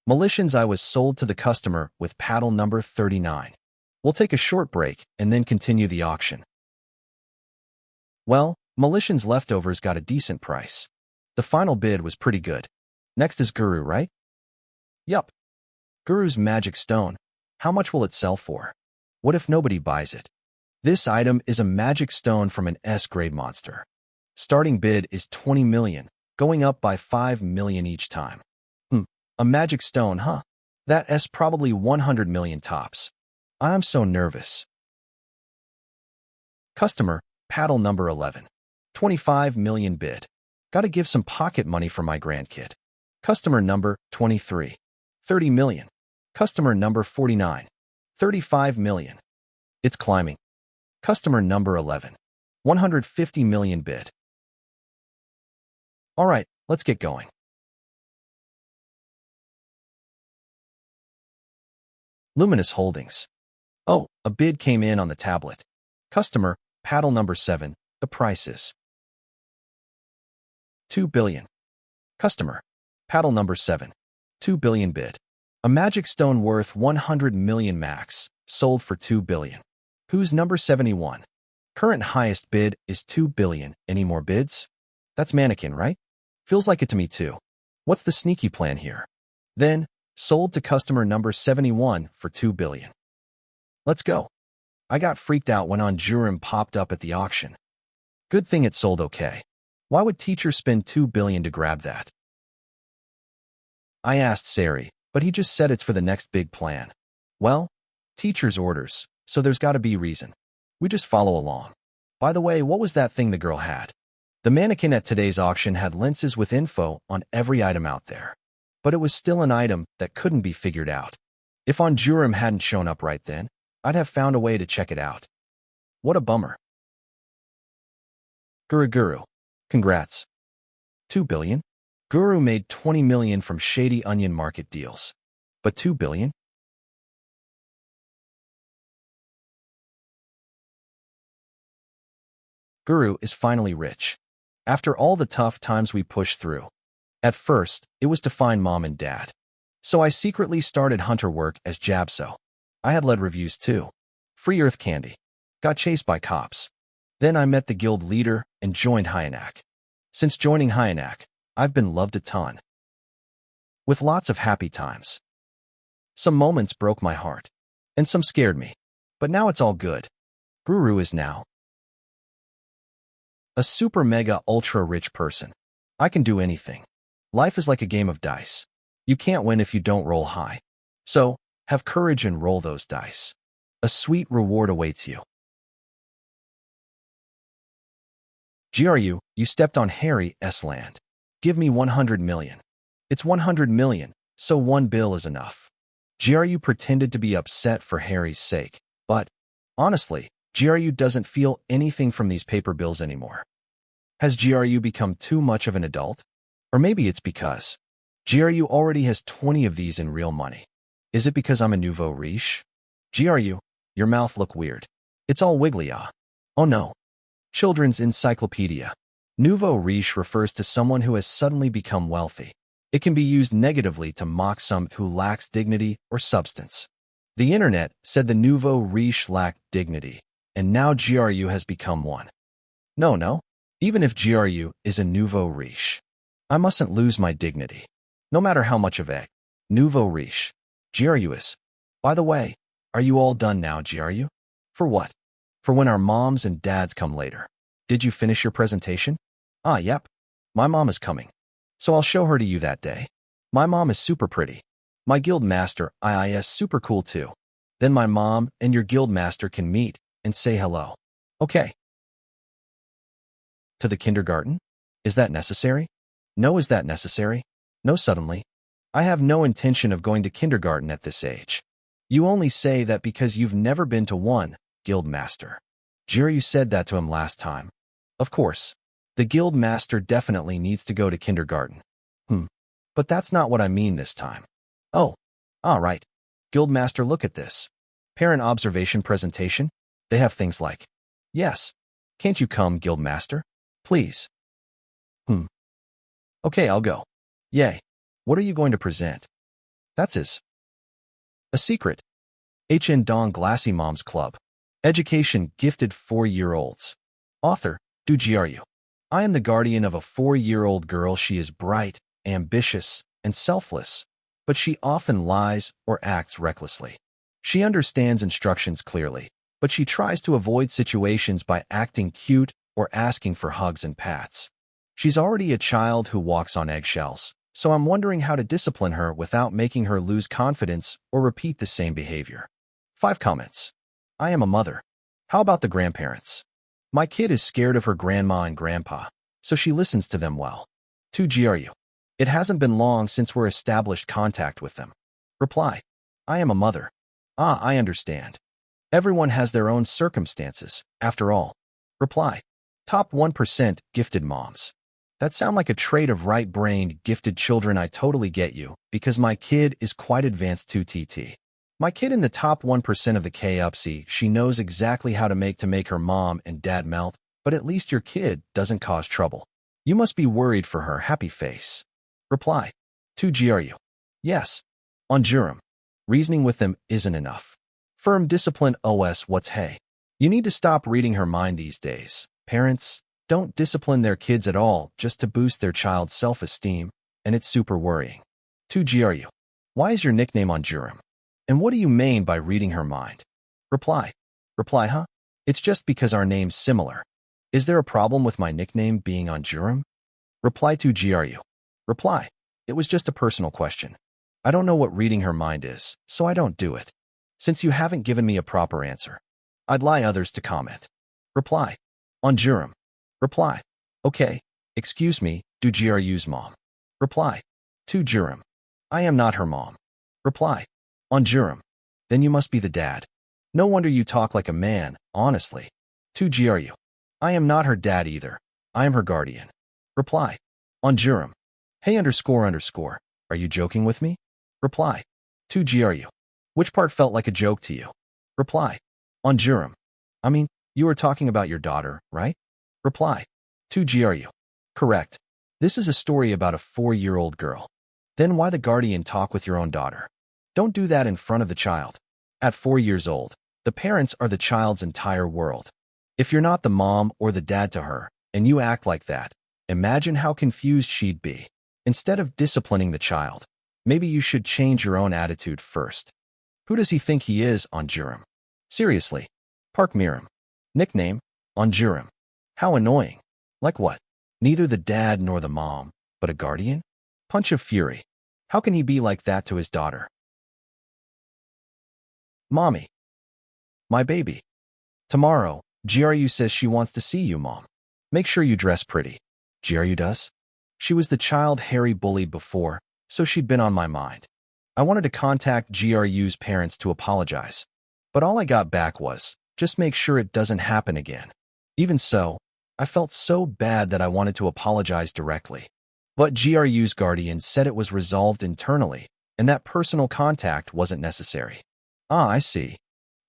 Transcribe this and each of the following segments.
Malaysians, I was sold to the customer with paddle number 39. We'll take a short break and then continue the auction. Well, Malaysians leftovers got a decent price. The final bid was pretty good. Next is Guru, right? Yup. Guru's magic stone. How much will it sell for? What if nobody buys it? This item is a magic stone from an S-grade monster. Starting bid is 20 million, going up by 5 million each time. A magic stone, huh? That S probably 100 million tops. I'm so nervous. Customer, paddle number 11. 25 million bid. Gotta give some pocket money for my grandkid. Customer number 23. 30 million. Customer number 49. 35 million. It's climbing. Customer number 11. 150 million bid. All right, let's get going. Luminous Holdings. Oh, a bid came in on the tablet. Customer, paddle number 7. The price is 2 billion. Customer, paddle number 7. 2 billion bid. A magic stone worth 100 million max, sold for 2 billion. Who's number 71? Current highest bid is 2 billion. Any more bids? That's mannequin, right? Feels like it to me too. What's the sneaky plan here? Then, sold to customer number 71 for 2 billion. Let's go. I got freaked out when Onjurum popped up at the auction. Good thing it sold okay. Why would teacher spend 2 billion to grab that? I asked Sari, but he just said it's for the next big plan. Well, teacher's orders, so there's gotta be reason. We just follow along. By the way, what was that thing the girl had? The mannequin at today's auction had lenses with info on every item out there. But it was still an item that couldn't be figured out. If Onjurum hadn't shown up right then, I'd have found a way to check it out. What a bummer. Guru. Congrats. 2 billion? Guru made 20 million from shady onion market deals. But 2 billion? Guru is finally rich. After all the tough times we pushed through. At first, it was to find mom and dad. So I secretly started hunter work as Jabso. I had led reviews too. Free Earth Candy. Got chased by cops. Then I met the guild leader and joined Hyanak. Since joining Hyanak, I've been loved a ton. With lots of happy times. Some moments broke my heart. And some scared me. But now it's all good. Guru is now a super mega ultra rich person. I can do anything. Life is like a game of dice. You can't win if you don't roll high. So, have courage and roll those dice. A sweet reward awaits you. GRU, you stepped on Harry S. land. Give me 100 million. It's 100 million, so 1 bill is enough. GRU pretended to be upset for Harry's sake, but, honestly, GRU doesn't feel anything from these paper bills anymore. Has GRU become too much of an adult? Or maybe it's because GRU already has 20 of these in real money. Is it because I'm a nouveau riche? GRU, your mouth look weird. It's all wiggly, ah. Oh no. Children's Encyclopedia. Nouveau riche refers to someone who has suddenly become wealthy. It can be used negatively to mock someone who lacks dignity or substance. The internet said the nouveau riche lacked dignity, and now GRU has become one. No. Even if GRU is a nouveau riche, I mustn't lose my dignity. No matter how much of a nouveau riche GRU is. By the way, are you all done now, GRU? For what? For when our moms and dads come later. Did you finish your presentation? Ah, yep. My mom is coming. So I'll show her to you that day. My mom is super pretty. My guild master, IIS, super cool too. Then my mom and your guild master can meet and say hello. Okay. To the kindergarten? Is that necessary? No, is that necessary? No, suddenly. I have no intention of going to kindergarten at this age. You only say that because you've never been to one, guild master. GRU said that to him last time. Of course. The guild master definitely needs to go to kindergarten. But that's not what I mean this time. Oh, all right. Guild master, look at this. Parent observation presentation. They have things like, yes. Can't you come, guild master? Please. Okay, I'll go. Yay. What are you going to present? That's his. A secret. HN Dong Glassy Moms Club. Education gifted 4-year-olds. Author, Du Jiaryu. I am the guardian of a 4-year-old girl. She is bright, ambitious, and selfless, but she often lies or acts recklessly. She understands instructions clearly, but she tries to avoid situations by acting cute or asking for hugs and pats. She's already a child who walks on eggshells, so I'm wondering how to discipline her without making her lose confidence or repeat the same behavior. 5 comments. I am a mother. How about the grandparents? My kid is scared of her grandma and grandpa, so she listens to them well. 2 GRU. It hasn't been long since we're established contact with them. Reply. I am a mother. Ah, I understand. Everyone has their own circumstances, after all. Reply. Top 1% gifted moms. That sound like a trait of right-brained, gifted children. I totally get you, because my kid is quite advanced 2TT. My kid in the top 1% of the KUPC, she knows exactly how to make her mom and dad melt, but at least your kid doesn't cause trouble. You must be worried for her. Happy face. Reply. 2 GRU. Yes. On Jurum. Reasoning with them isn't enough. Firm discipline OS. What's hey? You need to stop reading her mind these days. Parents don't discipline their kids at all just to boost their child's self-esteem, and it's super worrying. 2 GRU. Why is your nickname on Jurum? And what do you mean by reading her mind? Reply. Reply, huh? It's just because our name's similar. Is there a problem with my nickname being on Jurum? Reply. 2 GRU. Reply. It was just a personal question. I don't know what reading her mind is, so I don't do it. Since you haven't given me a proper answer, I'd like others to comment. Reply. On Jurum. Reply. Okay. Excuse me, Du GRU's mom. Reply. 2 Jurum. I am not her mom. Reply. On Jurum. Then you must be the dad. No wonder you talk like a man, honestly. 2 GRU. I am not her dad either. I am her guardian. Reply. On Jurum. Hey underscore. Are you joking with me? Reply. 2 GRU. Which part felt like a joke to you? Reply. On Jurum. I mean, you were talking about your daughter, right? Reply. 2 GRU. Correct. This is a story about a 4-year-old girl. Then why the guardian talk with your own daughter? Don't do that in front of the child. At 4 years old, the parents are the child's entire world. If you're not the mom or the dad to her, and you act like that, imagine how confused she'd be. Instead of disciplining the child, maybe you should change your own attitude first. Who does he think he is on Jurum? Seriously. Park Miram. Nickname, on Jurum. How annoying. Like what? Neither the dad nor the mom, but a guardian? Punch of fury. How can he be like that to his daughter? Mommy. My baby. Tomorrow, GRU says she wants to see you, Mom. Make sure you dress pretty. GRU does? She was the child Harry bullied before, so she'd been on my mind. I wanted to contact GRU's parents to apologize, but all I got back was, just make sure it doesn't happen again. Even so, I felt so bad that I wanted to apologize directly. But GRU's guardian said it was resolved internally, and that personal contact wasn't necessary. Ah, I see.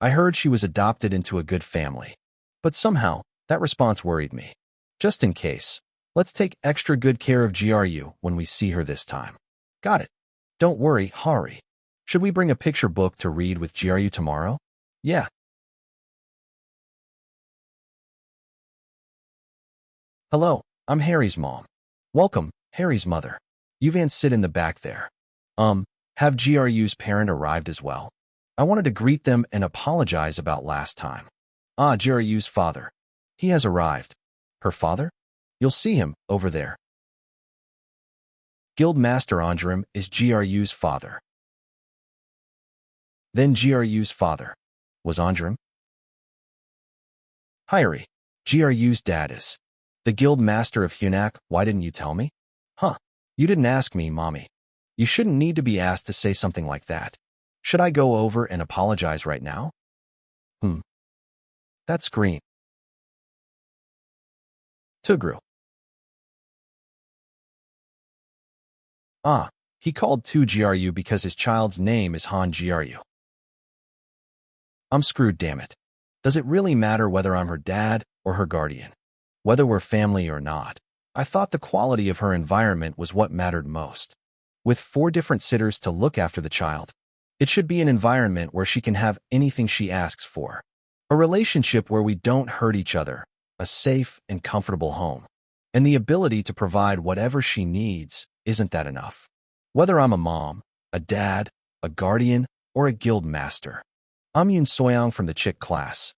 I heard she was adopted into a good family. But somehow, that response worried me. Just in case, let's take extra good care of GRU when we see her this time. Got it. Don't worry, Hari. Should we bring a picture book to read with GRU tomorrow? Yeah. Hello, I'm Harry's mom. Welcome, Harry's mother. Yuvan, sit in the back there. Have GRU's parent arrived as well? I wanted to greet them and apologize about last time. Ah, GRU's father. He has arrived. Her father? You'll see him over there. Guild Master Andrim is GRU's father. Then GRU's father. Was Andrim? Hyri. GRU's dad is. The Guild Master of Hunak. Why didn't you tell me? Huh. You didn't ask me, Mommy. You shouldn't need to be asked to say something like that. Should I go over and apologize right now? That's green. Tugru. Ah, he called 2 GRU because his child's name is Han GRU. I'm screwed, damn it. Does it really matter whether I'm her dad or her guardian? Whether we're family or not, I thought the quality of her environment was what mattered most. with 4 different sitters to look after the child. It should be an environment where she can have anything she asks for. A relationship where we don't hurt each other, a safe and comfortable home. And the ability to provide whatever she needs, isn't that enough? Whether I'm a mom, a dad, a guardian, or a guild master. I'm Yoon Soyoung from the Chick class.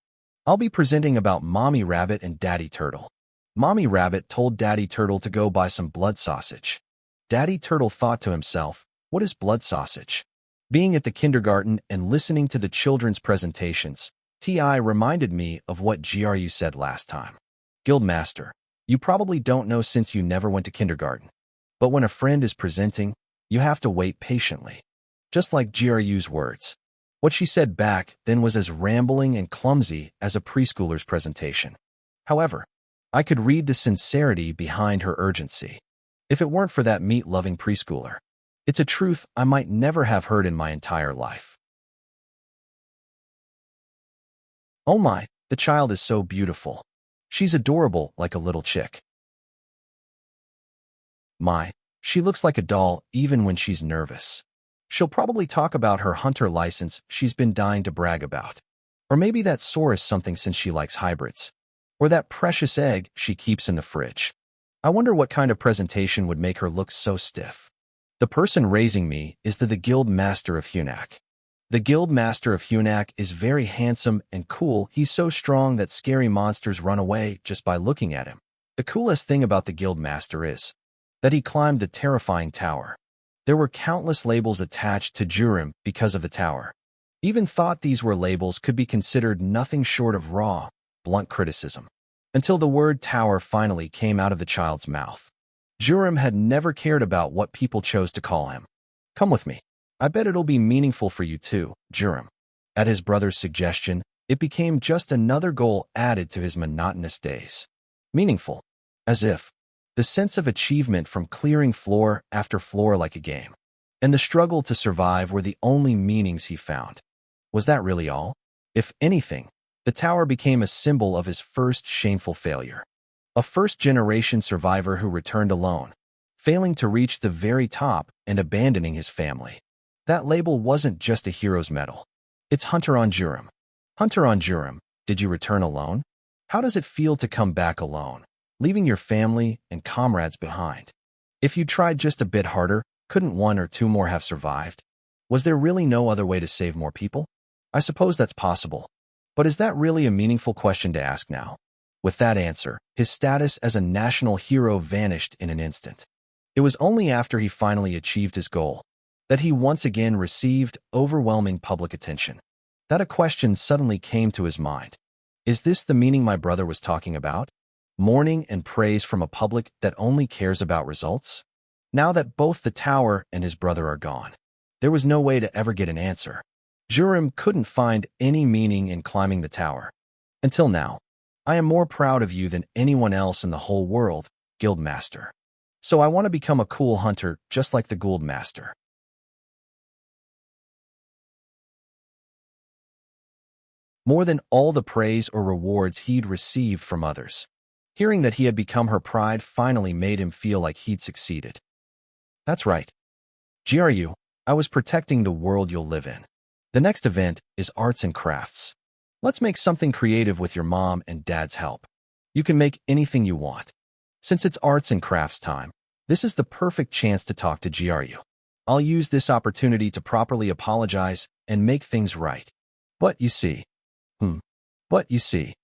I'll be presenting about Mommy Rabbit and Daddy Turtle. Mommy Rabbit told Daddy Turtle to go buy some blood sausage. Daddy Turtle thought to himself, what is blood sausage? Being at the kindergarten and listening to the children's presentations, TI reminded me of what GRU said last time. Guildmaster, you probably don't know since you never went to kindergarten. But when a friend is presenting, you have to wait patiently. Just like GRU's words. What she said back then was as rambling and clumsy as a preschooler's presentation. However, I could read the sincerity behind her urgency. If it weren't for that meat-loving preschooler, it's a truth I might never have heard in my entire life. Oh my, the child is so beautiful. She's adorable like a little chick. My, she looks like a doll even when she's nervous. She'll probably talk about her hunter license she's been dying to brag about. Or maybe that sore is something since she likes hybrids. Or that precious egg she keeps in the fridge. I wonder what kind of presentation would make her look so stiff. The person raising me is the Guild Master of Hunak. The Guild Master of Hunak is very handsome and cool. He's so strong that scary monsters run away just by looking at him. The coolest thing about the Guild Master is that he climbed the terrifying tower. There were countless labels attached to Jurim because of the tower. Even thought these were labels could be considered nothing short of raw, blunt criticism. Until the word tower finally came out of the child's mouth. Jurim had never cared about what people chose to call him. Come with me. I bet it'll be meaningful for you too, Jurim. At his brother's suggestion, it became just another goal added to his monotonous days. Meaningful. As if. The sense of achievement from clearing floor after floor like a game. And the struggle to survive were the only meanings he found. Was that really all? If anything, the tower became a symbol of his first shameful failure. A first-generation survivor who returned alone, failing to reach the very top and abandoning his family. That label wasn't just a hero's medal. It's Hunter on Jurim. Hunter on Jurim, did you return alone? How does it feel to come back alone, leaving your family and comrades behind? If you tried just a bit harder, couldn't 1 or 2 more have survived? Was there really no other way to save more people? I suppose that's possible. But is that really a meaningful question to ask now? With that answer, his status as a national hero vanished in an instant. It was only after he finally achieved his goal that he once again received overwhelming public attention. That a question suddenly came to his mind. Is this the meaning my brother was talking about? Mourning and praise from a public that only cares about results? Now that both the tower and his brother are gone, there was no way to ever get an answer. Jurim couldn't find any meaning in climbing the tower. Until now. I am more proud of you than anyone else in the whole world, Guildmaster. So I want to become a cool hunter just like the Guildmaster. More than all the praise or rewards he'd received from others. Hearing that he had become her pride finally made him feel like he'd succeeded. That's right. GRU, I was protecting the world you'll live in. The next event is arts and crafts. Let's make something creative with your mom and dad's help. You can make anything you want. Since it's arts and crafts time, this is the perfect chance to talk to GRU. I'll use this opportunity to properly apologize and make things right. But you see. But you see.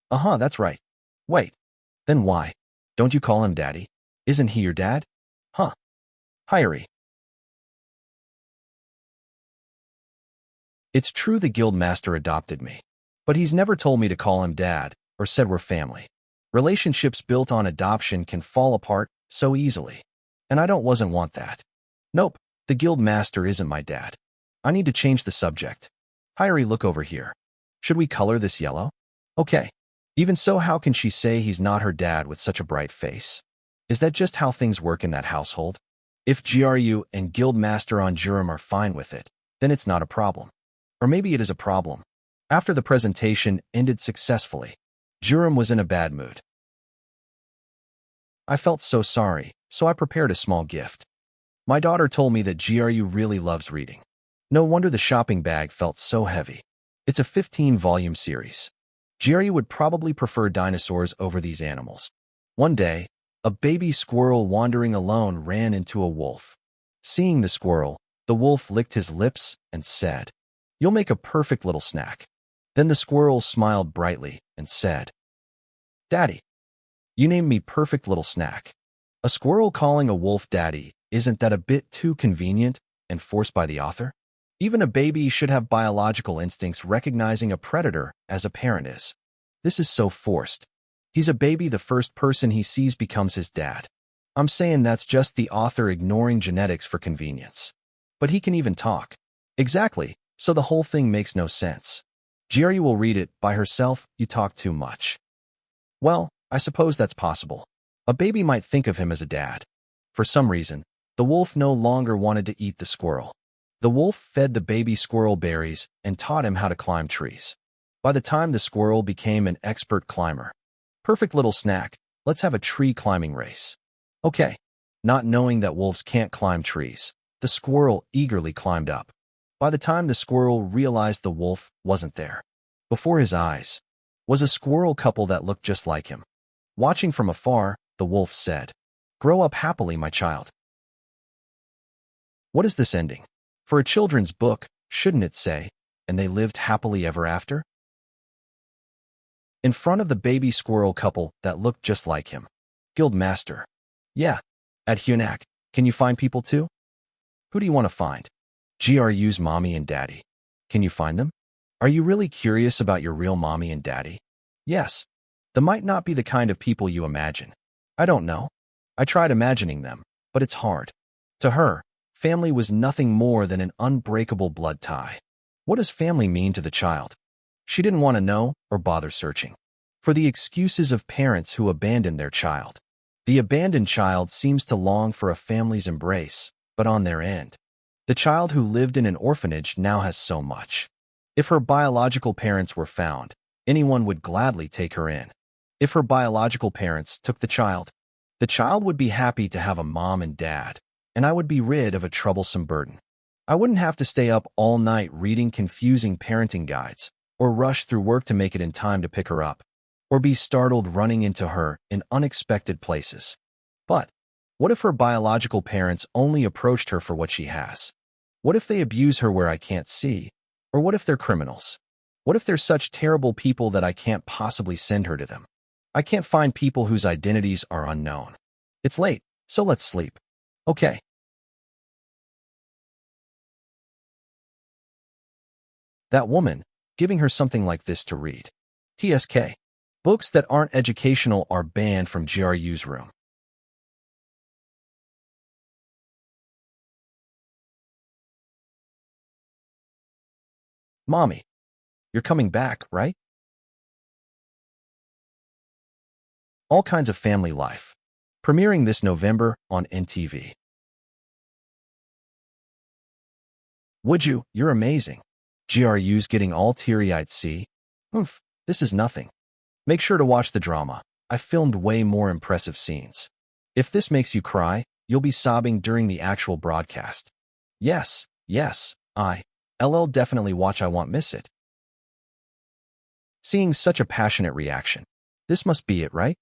That's right. Wait. Then why? Don't you call him daddy? Isn't he your dad? Huh. Hyrie. It's true the Guildmaster adopted me, but he's never told me to call him dad or said we're family. Relationships built on adoption can fall apart so easily, and I wasn't want that. Nope, the Guildmaster isn't my dad. I need to change the subject. Hyrie, look over here. Should we color this yellow? Okay. Even so, how can she say he's not her dad with such a bright face? Is that just how things work in that household? If GRU and Guildmaster on Jurim are fine with it, then it's not a problem. Or maybe it is a problem. After the presentation ended successfully, Jurim was in a bad mood. I felt so sorry, so I prepared a small gift. My daughter told me that GRU really loves reading. No wonder the shopping bag felt so heavy. It's a 15-volume series. GRU would probably prefer dinosaurs over these animals. One day, a baby squirrel wandering alone ran into a wolf. Seeing the squirrel, the wolf licked his lips and said, "You'll make a perfect little snack." Then the squirrel smiled brightly and said, "Daddy, you named me perfect little snack." A squirrel calling a wolf daddy, isn't that a bit too convenient and forced by the author? Even a baby should have biological instincts recognizing a predator as a parent is. This is so forced. He's a baby, the first person he sees becomes his dad. I'm saying that's just the author ignoring genetics for convenience. But he can even talk. Exactly, so the whole thing makes no sense. GRU will read it by herself. You talk too much. Well, I suppose that's possible. A baby might think of him as a dad. For some reason, the wolf no longer wanted to eat the squirrel. The wolf fed the baby squirrel berries and taught him how to climb trees. By the time the squirrel became an expert climber, perfect little snack, let's have a tree climbing race. Okay. Not knowing that wolves can't climb trees, the squirrel eagerly climbed up. By the time the squirrel realized the wolf wasn't there, before his eyes was a squirrel couple that looked just like him. Watching from afar, the wolf said, "Grow up happily, my child." What is this ending? For a children's book, shouldn't it say, "And they lived happily ever after"? In front of the baby squirrel couple that looked just like him. Guildmaster. Yeah. At Hunak, can you find people too? Who do you want to find? GRU's mommy and daddy. Can you find them? Are you really curious about your real mommy and daddy? Yes. They might not be the kind of people you imagine. I don't know. I tried imagining them, but it's hard. To her, family was nothing more than an unbreakable blood tie. What does family mean to the child? She didn't want to know or bother searching for the excuses of parents who abandoned their child. The abandoned child seems to long for a family's embrace, but on their end, the child who lived in an orphanage now has so much. If her biological parents were found, anyone would gladly take her in. If her biological parents took the child would be happy to have a mom and dad, and I would be rid of a troublesome burden. I wouldn't have to stay up all night reading confusing parenting guides, or rush through work to make it in time to pick her up, or be startled running into her in unexpected places. But what if her biological parents only approached her for what she has? What if they abuse her where I can't see? Or what if they're criminals? What if they're such terrible people that I can't possibly send her to them? I can't find people whose identities are unknown. It's late, so let's sleep. Okay. That woman, giving her something like this to read. TSK. Books that aren't educational are banned from GRU's room. Mommy, you're coming back, right? All Kinds of Family Life. Premiering this November on NTV. Would you? You're amazing. GRU's getting all teary-eyed. See? Oof, this is nothing. Make sure to watch the drama. I filmed way more impressive scenes. If this makes you cry, you'll be sobbing during the actual broadcast. Yes, LL definitely watch. I won't miss it. Seeing such a passionate reaction. This must be it, right?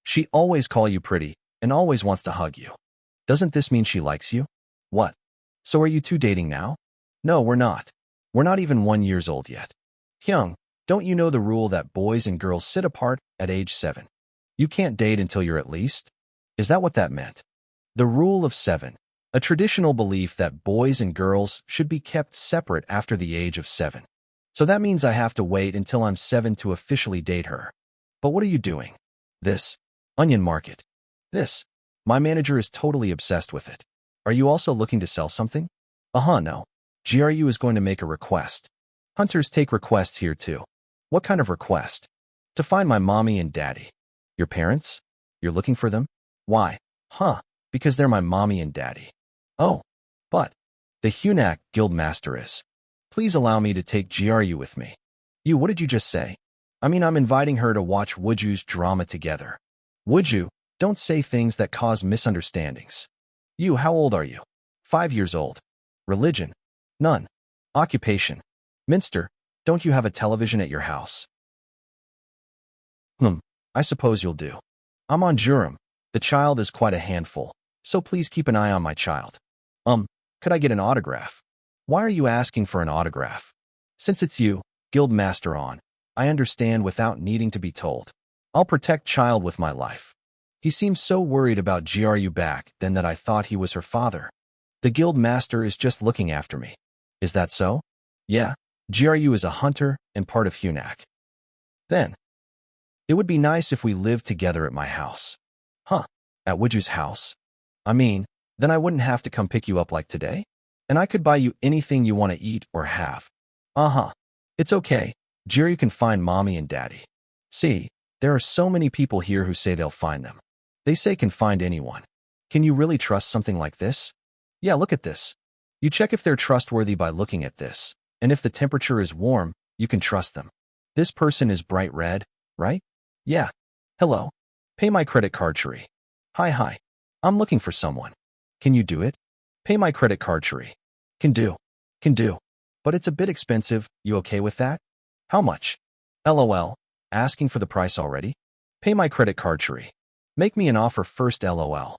She always call you pretty and always wants to hug you. Doesn't this mean she likes you? What? So are you two dating now? No, we're not. We're not even 1 year old yet. Hyung, don't you know the rule that boys and girls sit apart at age 7? You can't date until you're at least? Is that what that meant? The rule of 7. A traditional belief that boys and girls should be kept separate after the age of 7. So that means I have to wait until I'm 7 to officially date her. But what are you doing? This. Onion market. This. My manager is totally obsessed with it. Are you also looking to sell something? No. GRU is going to make a request. Hunters take requests here too. What kind of request? To find my mommy and daddy. Your parents? You're looking for them? Why? Because they're my mommy and daddy. Oh. But. The Hunak Guildmaster is. Please allow me to take GRU with me. You, what did you just say? I mean, I'm inviting her to watch Woju's drama together. Woju, don't say things that cause misunderstandings. You, how old are you? 5 years old. Religion? None. Occupation? Minster, don't you have a television at your house? I suppose you'll do. I'm on Jurum. The child is quite a handful, so please keep an eye on my child. Could I get an autograph? Why are you asking for an autograph? Since it's you, Guildmaster On, I understand without needing to be told. I'll protect child with my life. He seems so worried about GRU back then that I thought he was her father. The Guildmaster is just looking after me. Is that so? Yeah, GRU is a hunter and part of Hunak. Then, it would be nice if we lived together at my house. Huh, at Widju's house? I mean, then I wouldn't have to come pick you up like today? And I could buy you anything you want to eat or have. It's okay. GRU can find mommy and daddy. See, there are so many people here who say they'll find them. They say can find anyone. Can you really trust something like this? Yeah, look at this. You check if they're trustworthy by looking at this. And if the temperature is warm, you can trust them. This person is bright red, right? Yeah. Hello. Pay my credit card, Cheri. Hi. I'm looking for someone. Can you do it? Pay my credit card, Cheri. Can do. But it's a bit expensive. You okay with that? How much? LOL. Asking for the price already? Pay my credit card, Cheri. Make me an offer first, LOL.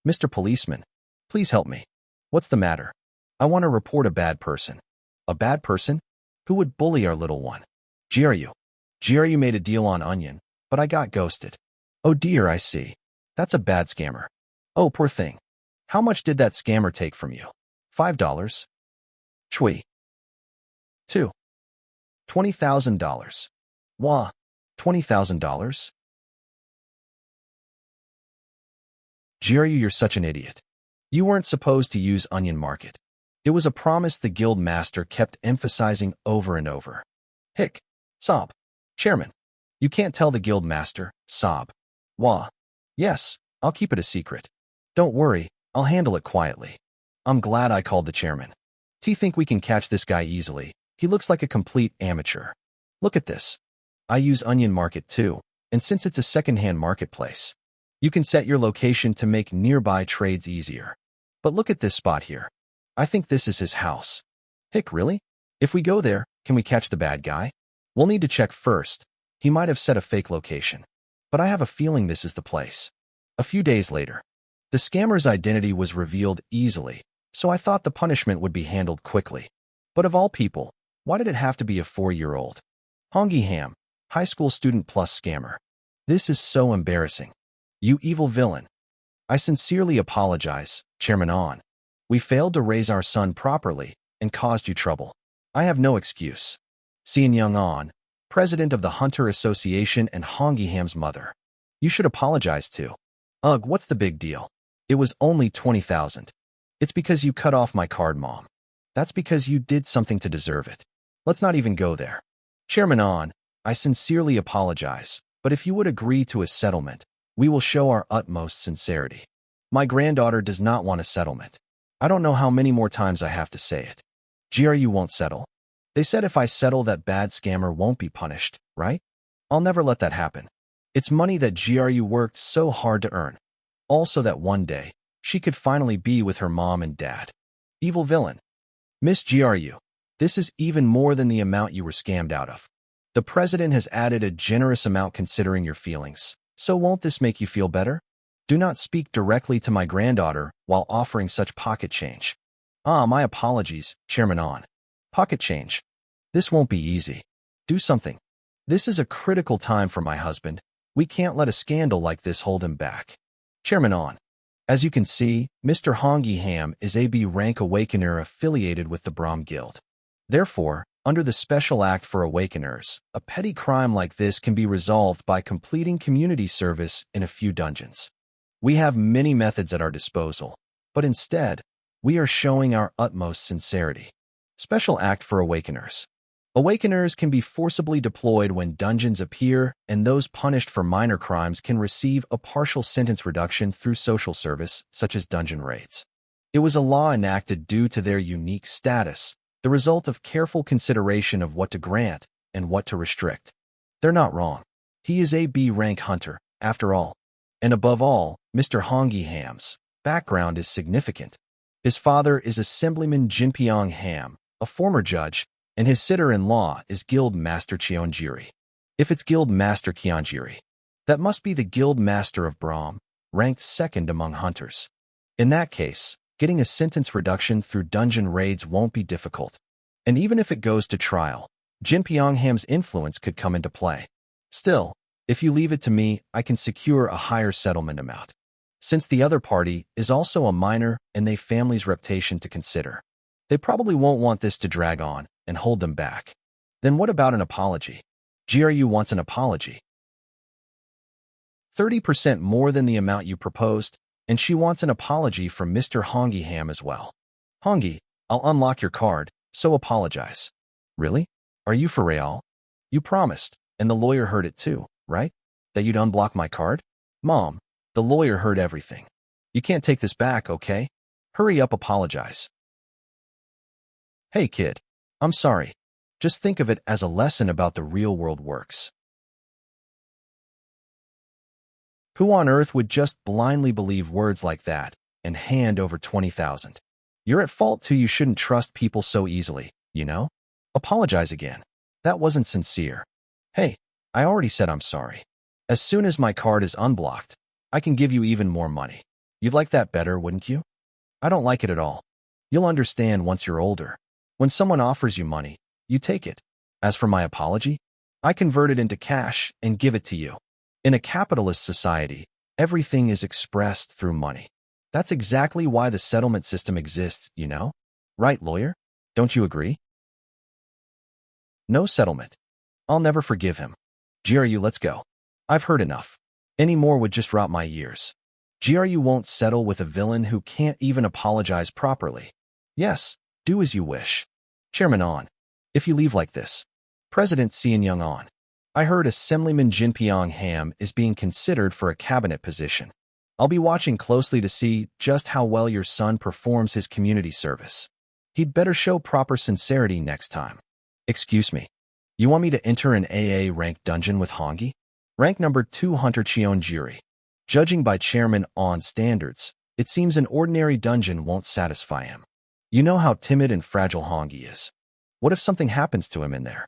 Mr. Policeman, please help me. What's the matter? I want to report a bad person. A bad person? Who would bully our little one? GRU. GRU made a deal on onion, but I got ghosted. Oh dear, I see. That's a bad scammer. Oh, poor thing. How much did that scammer take from you? $5. Chui. 2. $20,000. Wah. $20,000? GRU, you're such an idiot. You weren't supposed to use Onion Market. It was a promise the guild master kept emphasizing over and over. Hick. Sob. Chairman. You can't tell the guild master, sob. Wah. Yes, I'll keep it a secret. Don't worry, I'll handle it quietly. I'm glad I called the chairman. Think we can catch this guy easily. He looks like a complete amateur. Look at this. I use Onion Market too, and since it's a second-hand marketplace, you can set your location to make nearby trades easier. But look at this spot here. I think this is his house. Hick, really? If we go there, can we catch the bad guy? We'll need to check first. He might have set a fake location. But I have a feeling this is the place. A few days later, the scammer's identity was revealed easily, so I thought the punishment would be handled quickly. But of all people, why did it have to be a 4-year-old? Hongi Ham, high school student plus scammer. This is so embarrassing. You evil villain. I sincerely apologize, Chairman On. We failed to raise our son properly and caused you trouble. I have no excuse. Sean Young On, president of the Hunter Association and Hongi Ham's mother. You should apologize too. Ugh, what's the big deal? It was only 20,000. It's because you cut off my card, Mom. That's because you did something to deserve it. Let's not even go there. Chairman On, I sincerely apologize, but if you would agree to a settlement, we will show our utmost sincerity. My granddaughter does not want a settlement. I don't know how many more times I have to say it. GRU won't settle. They said if I settle that bad scammer won't be punished, right? I'll never let that happen. It's money that GRU worked so hard to earn. Also that one day, she could finally be with her mom and dad. Evil villain. Miss GRU, this is even more than the amount you were scammed out of. The president has added a generous amount considering your feelings. So won't this make you feel better? Do not speak directly to my granddaughter while offering such pocket change. My apologies, Chairman On. Pocket change. This won't be easy. Do something. This is a critical time for my husband. We can't let a scandal like this hold him back. Chairman On. As you can see, Mr. Hongi Ham is a B rank awakener affiliated with the Brahm Guild. Therefore, under the Special Act for Awakeners, a petty crime like this can be resolved by completing community service in a few dungeons. We have many methods at our disposal, but instead, we are showing our utmost sincerity. Special Act for Awakeners. Awakeners can be forcibly deployed when dungeons appear, and those punished for minor crimes can receive a partial sentence reduction through social service, such as dungeon raids. It was a law enacted due to their unique status, the result of careful consideration of what to grant and what to restrict. They're not wrong. He is a B rank hunter, after all. And above all, Mr. Hongi Ham's background is significant. His father is Assemblyman Jinpyong Ham, a former judge, and his sitter-in-law is Guild Master Cheonjiri. If it's Guild Master Cheonjiri, that must be the Guild Master of Brahm, ranked second among hunters. In that case, getting a sentence reduction through dungeon raids won't be difficult. And even if it goes to trial, Jinpyong Ham's influence could come into play. Still, if you leave it to me, I can secure a higher settlement amount. Since the other party is also a minor and they family's reputation to consider, they probably won't want this to drag on and hold them back. Then what about an apology? GRU wants an apology. 30% more than the amount you proposed, and she wants an apology from Mr. Hongi Ham as well. Hongi, I'll unlock your card, so apologize. Really? Are you for real? You promised, and the lawyer heard it too, right? That you'd unblock my card? Mom, the lawyer heard everything. You can't take this back, okay? Hurry up, apologize. Hey kid, I'm sorry. Just think of it as a lesson about the real world works. Who on earth would just blindly believe words like that and hand over 20,000? You're at fault too. You shouldn't trust people so easily, you know? Apologize again. That wasn't sincere. Hey, I already said I'm sorry. As soon as my card is unblocked, I can give you even more money. You'd like that better, wouldn't you? I don't like it at all. You'll understand once you're older. When someone offers you money, you take it. As for my apology, I convert it into cash and give it to you. In a capitalist society, everything is expressed through money. That's exactly why the settlement system exists, you know? Right, lawyer? Don't you agree? No settlement. I'll never forgive him. GRU, let's go. I've heard enough. Any more would just rot my ears. GRU won't settle with a villain who can't even apologize properly. Yes, do as you wish. Chairman On. If you leave like this. President Sean Young On. I heard Assemblyman Jinpyong Ham is being considered for a cabinet position. I'll be watching closely to see just how well your son performs his community service. He'd better show proper sincerity next time. Excuse me. You want me to enter an AA rank dungeon with Hongi? Rank number 2 Hunter Cheonjiri. Judging by Chairman On's standards, it seems an ordinary dungeon won't satisfy him. You know how timid and fragile Hongi is. What if something happens to him in there?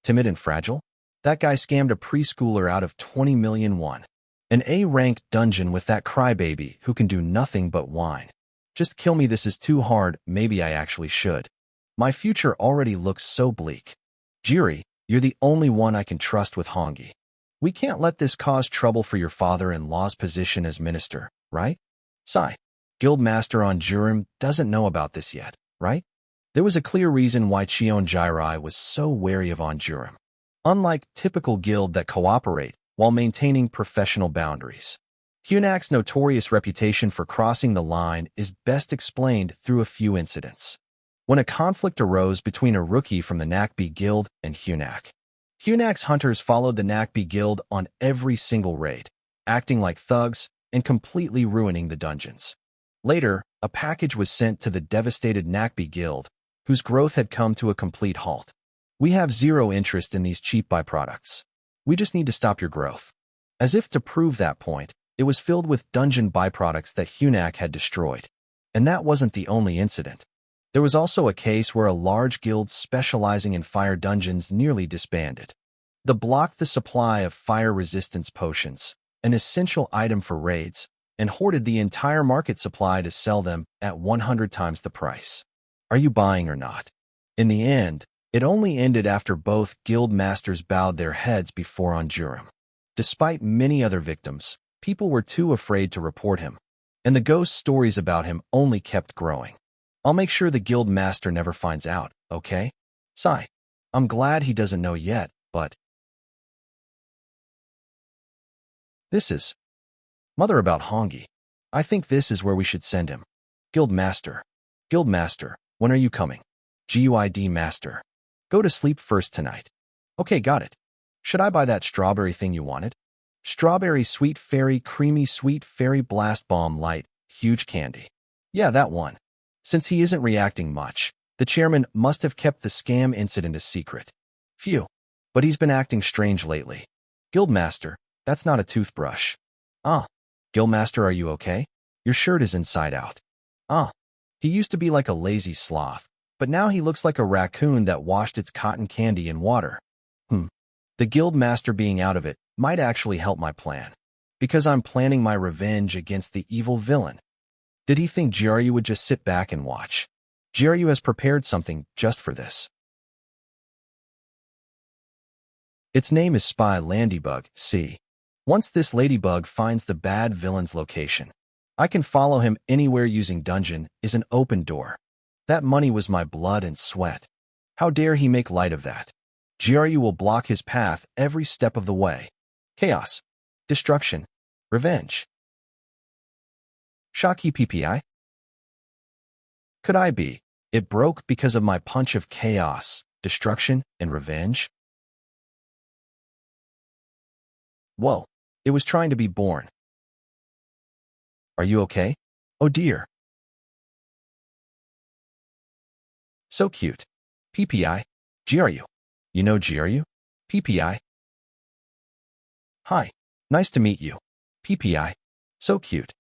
Timid and fragile? That guy scammed a preschooler out of 20 million won. An A-rank dungeon with that crybaby who can do nothing but whine. Just kill me, this is too hard, maybe I actually should. My future already looks so bleak. Jiri, you're the only one I can trust with Hongi. We can't let this cause trouble for your father-in-law's position as minister, right? Sai, Guildmaster on Jurim doesn't know about this yet, right? There was a clear reason why Cheonjiri was so wary of Onjurim. Unlike typical guild that cooperate while maintaining professional boundaries, Hunak's notorious reputation for crossing the line is best explained through a few incidents. When a conflict arose between a rookie from the Nakbi Guild and Hunak, Hunak's hunters followed the Nakbi Guild on every single raid, acting like thugs and completely ruining the dungeons. Later, a package was sent to the devastated Nakbi Guild, whose growth had come to a complete halt. We have zero interest in these cheap byproducts. We just need to stop your growth. As if to prove that point, it was filled with dungeon byproducts that Hunak had destroyed. And that wasn't the only incident. There was also a case where a large guild specializing in fire dungeons nearly disbanded. They blocked the supply of fire resistance potions, an essential item for raids, and hoarded the entire market supply to sell them at 100 times the price. Are you buying or not? In the end, it only ended after both guild masters bowed their heads before Onjurim. Despite many other victims, people were too afraid to report him, and the ghost stories about him only kept growing. I'll make sure the guild master never finds out, okay? Sai, I'm glad he doesn't know yet, but... This is... Mother about Hongi. I think this is where we should send him. Guild master. Guild master, when are you coming? GUID master. Go to sleep first tonight. Okay, got it. Should I buy that strawberry thing you wanted? Strawberry sweet fairy creamy sweet fairy blast bomb light, huge candy. Yeah, that one. Since he isn't reacting much, the chairman must have kept the scam incident a secret. Phew. But he's been acting strange lately. Guildmaster, that's not a toothbrush. Ah, Guildmaster, are you okay? Your shirt is inside out. Ah, he used to be like a lazy sloth, but now he looks like a raccoon that washed its cotton candy in water. The Guildmaster being out of it might actually help my plan, because I'm planning my revenge against the evil villain. Did he think Jiryu would just sit back and watch? Jiryu has prepared something just for this. Its name is Spy Ladybug. See, once this ladybug finds the bad villain's location, I can follow him anywhere using dungeon is an open door. That money was my blood and sweat. How dare he make light of that? Jiryu will block his path every step of the way. Chaos, destruction, revenge. Shocky PPI? Could I be? It broke because of my punch of chaos, destruction, and revenge? Whoa, it was trying to be born. Are you okay? Oh dear. So cute. PPI. Jiryu. You know Jiryu? PPI. Hi. Nice to meet you. PPI. So cute.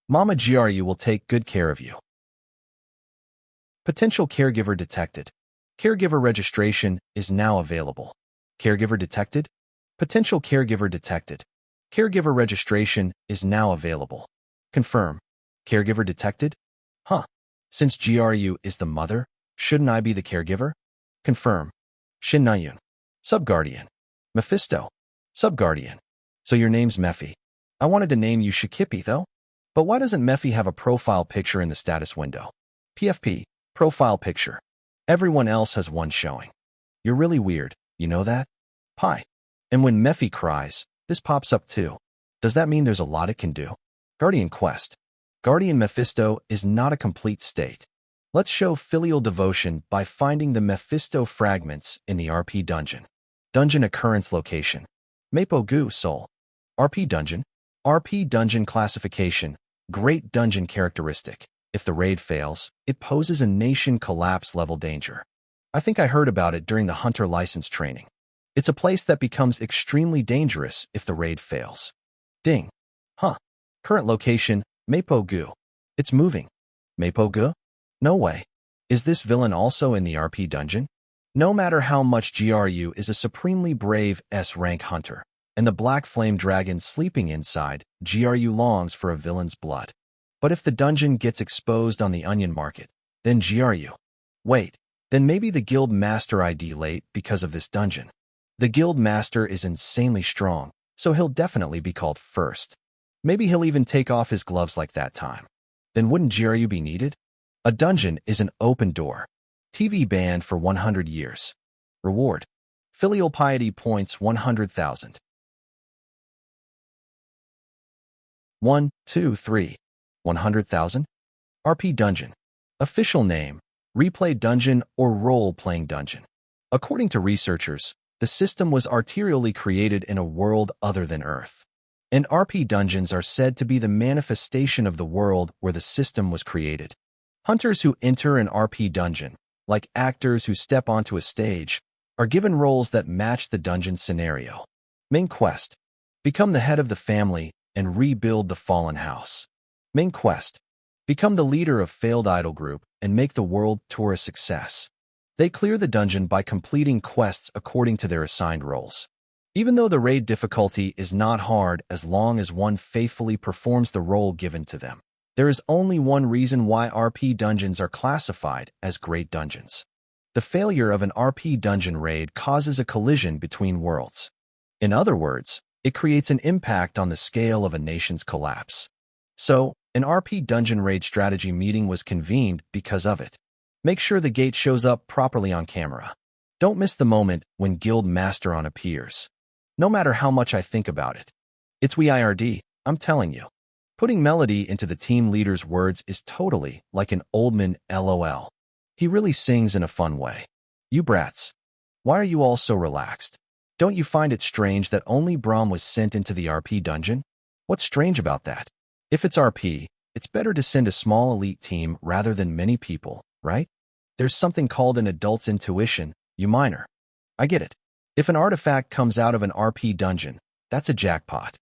Mama Jiryu will take good care of you. Potential caregiver detected. Caregiver registration is now available. Caregiver detected? Potential caregiver detected. Caregiver registration is now available. Confirm. Caregiver detected? Huh. Since Jiryu is the mother, shouldn't I be the caregiver? Confirm. Shin Nayun. Subguardian. Mephisto. Subguardian. So your name's Mephi. I wanted to name you Shikipi, though. But why doesn't Mephi have a profile picture in the status window? PFP. Profile picture. Everyone else has one showing. You're really weird, you know that? Pi. And when Mephi cries, this pops up too. Does that mean there's a lot it can do? Guardian Quest. Guardian Mephisto is not a complete state. Let's show filial devotion by finding the Mephisto fragments in the RP dungeon. Dungeon occurrence location. Mapo Gu Soul. RP dungeon. RP dungeon classification. Great dungeon characteristic. If the raid fails, it poses a nation collapse level danger. I think I heard about it during the Hunter license training. It's a place that becomes extremely dangerous if the raid fails. Ding. Huh. Current location, Mapo Gu. It's moving. Mapo Gu? No way. Is this villain also in the RP dungeon? No matter how much Jiryu is a supremely brave S-rank hunter, and the Black Flame Dragon sleeping inside, Jiryu longs for a villain's blood. But if the dungeon gets exposed on the onion market, then Jiryu. Wait, then maybe the guild master ID late because of this dungeon. The guild master is insanely strong, so he'll definitely be called first. Maybe he'll even take off his gloves like that time. Then wouldn't Jiryu be needed? A dungeon is an open door. TV banned for 100 years. Reward. Filial piety points 100,000. 1, 2, 3. 100,000? RP Dungeon. Official name, Replay Dungeon or Role-Playing Dungeon. According to researchers, the system was arterially created in a world other than Earth. And RP dungeons are said to be the manifestation of the world where the system was created. Hunters who enter an RP dungeon, like actors who step onto a stage, are given roles that match the dungeon scenario. Main quest. Become the head of the family and rebuild the fallen house. Main quest. Become the leader of failed idol group and make the world tour a success. They clear the dungeon by completing quests according to their assigned roles. Even though the raid difficulty is not hard as long as one faithfully performs the role given to them, there is only one reason why RP dungeons are classified as great dungeons. The failure of an RP dungeon raid causes a collision between worlds. In other words, it creates an impact on the scale of a nation's collapse. So, an RP dungeon raid strategy meeting was convened because of it. Make sure the gate shows up properly on camera. Don't miss the moment when Guild Masteron appears. No matter how much I think about it. It's WeIRD, I'm telling you. Putting melody into the team leader's words is totally like an Oldman LOL. He really sings in a fun way. You brats. Why are you all so relaxed? Don't you find it strange that only Braum was sent into the RP dungeon? What's strange about that? If it's RP, it's better to send a small elite team rather than many people, right? There's something called an adult's intuition, you minor. I get it. If an artifact comes out of an RP dungeon, that's a jackpot.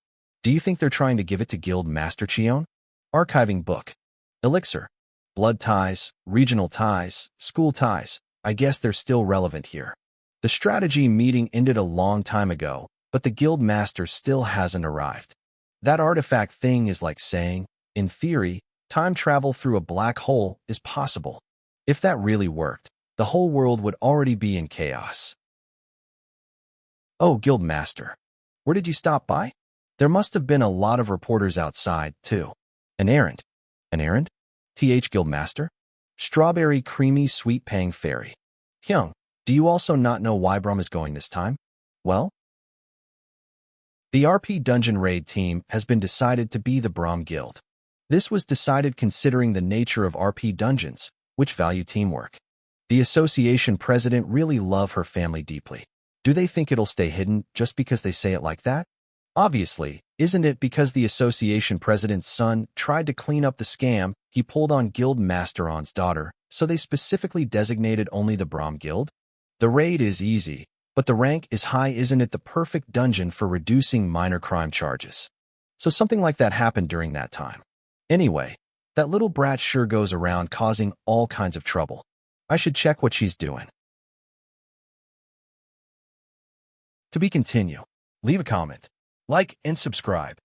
Do you think they're trying to give it to Guild Master Chion? Archiving book. Elixir. Blood ties, regional ties, school ties. I guess they're still relevant here. The strategy meeting ended a long time ago, but the Guild Master still hasn't arrived. That artifact thing is like saying, in theory, time travel through a black hole is possible. If that really worked, the whole world would already be in chaos. Oh, Guild Master. Where did you stop by? There must have been a lot of reporters outside, too. An errand. An errand? Guild Master? Strawberry creamy sweet pang fairy. Hyung, do you also not know why Brum is going this time? Well? The RP Dungeon Raid team has been decided to be the Brum Guild. This was decided considering the nature of RP dungeons, which value teamwork. The association president really love her family deeply. Do they think it'll stay hidden just because they say it like that? Obviously, isn't it because the association president's son tried to clean up the scam he pulled on Guild Master On's daughter, so they specifically designated only the Brom Guild? The raid is easy, but the rank is high. Isn't it the perfect dungeon for reducing minor crime charges? So something like that happened during that time. Anyway, that little brat sure goes around causing all kinds of trouble. I should check what she's doing. To be continued. Leave a comment, like, and subscribe.